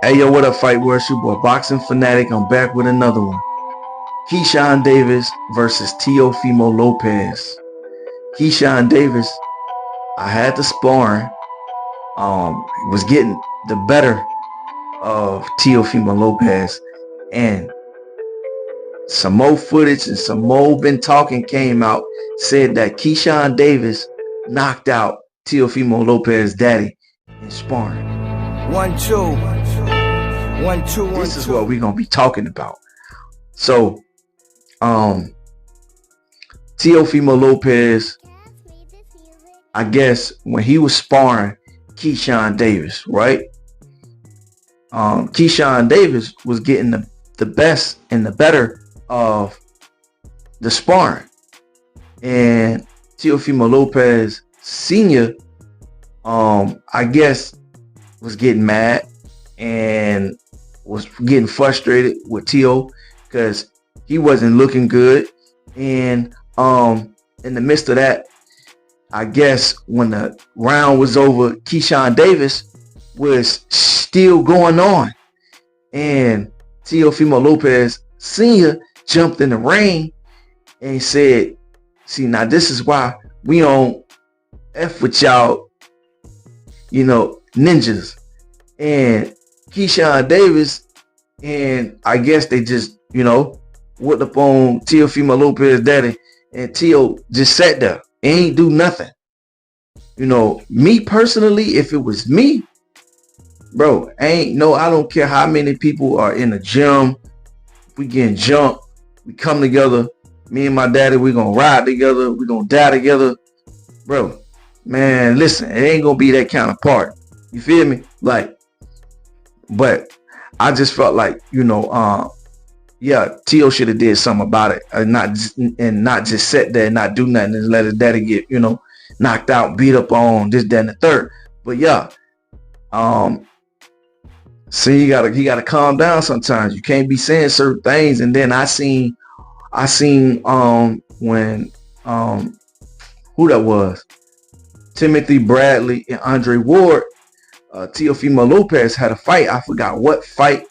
Hey yo, what up, Fight World? It's your boy Boxing Fanatic. I'm back with another one. Keyshawn Davis versus Teofimo Lopez. Keyshawn Davis, I had the sparring. Was getting the better of Teofimo Lopez, and some more footage and some more been talking came out, said that Keyshawn Davis knocked out Teofimo Lopez's daddy in sparring. 1 2 1 2 1 This is what we're gonna be talking about. So, Teofimo Lopez, I guess when he was sparring Keyshawn Davis, right? Keyshawn Davis was getting the best and the better of the sparring, and Teofimo Lopez Sr. I guess was getting mad and was getting frustrated with Teo because he wasn't looking good. And in the midst of that, I guess when the round was over, Keyshawn Davis was still going on, and Teofimo Lopez Sr. jumped in the ring and said, "See, now this is why we don't F with y'all, ninjas." And Keyshawn Davis, and I guess they just, whooped up on Teofimo Lopez daddy, and Teo just sat there and ain't do nothing. Me personally, if it was me, bro, I don't care how many people are in the gym, we getting jumped, we come together, me and my daddy, we gonna ride together, we gonna die together, bro. Man, listen, it ain't gonna be that kind of party. You feel me? But I just felt like, Teo should have did something about it, and not just sit there and not do nothing and let his daddy get, knocked out, beat up on, this, that, and the third. But see, you gotta calm down sometimes. You can't be saying certain things. And then I seen when who that was? Timothy Bradley and Andre Ward. Teofimo Lopez had a fight. I forgot what fight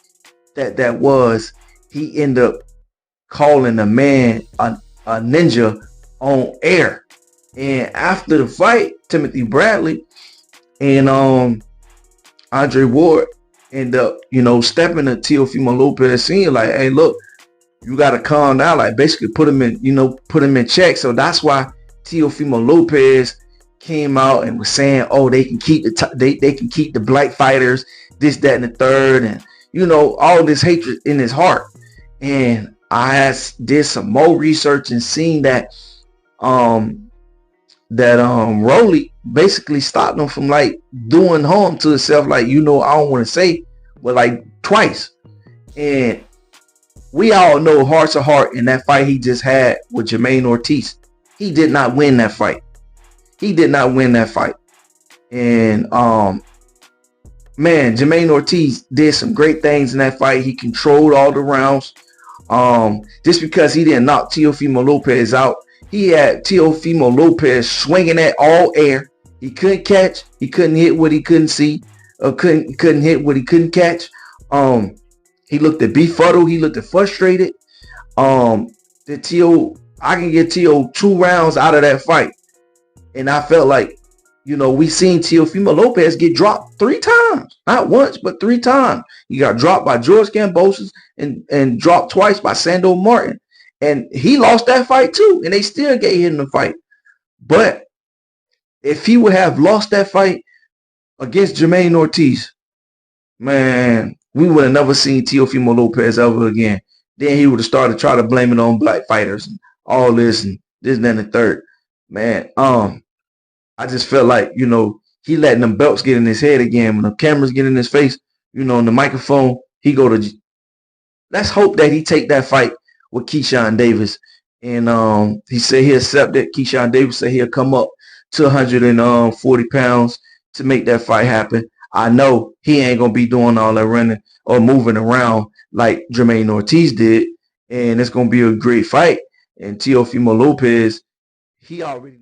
that was. He ended up calling the man a ninja on air. And after the fight, Timothy Bradley and Andre Ward ended up, stepping to Teofimo Lopez Sr. like, "Hey, look, you gotta calm down." Like, basically put him in check. So that's why Teofimo Lopez came out and was saying, "Oh, they can keep they can keep the black fighters, this, that, and the third," and all this hatred in his heart. And I did some more research and seen that Rolly basically stopped him from doing harm to himself. I don't want to say, but twice. And we all know heart to heart in that fight he just had with Jermaine Ortiz, he did not win that fight. He did not win that fight. And man, Jermaine Ortiz did some great things in that fight. He controlled all the rounds. Just because he didn't knock Teofimo Lopez out, he had Teofimo Lopez swinging at all air. He couldn't catch. He couldn't hit what he couldn't see. Couldn't hit what he couldn't catch. He looked at befuddled. He looked at frustrated. I can get Teo 2 rounds out of that fight. And I felt like, we seen Teofimo Lopez get dropped 3 times. Not once, but 3 times. He got dropped by George Kambosos and dropped twice by Sando Martin. And he lost that fight too. And they still gave him the fight. But if he would have lost that fight against Jermaine Ortiz, man, we would have never seen Teofimo Lopez ever again. Then he would have started trying to blame it on black fighters and all this and this and then the third. Man, I just felt like, he letting them belts get in his head again. When the cameras get in his face, and the microphone, let's hope that he take that fight with Keyshawn Davis. And he said he'll accept it. Keyshawn Davis said he'll come up to 140 pounds to make that fight happen. I know he ain't going to be doing all that running or moving around like Jermaine Ortiz did. And it's going to be a great fight. And Teofimo Lopez, he already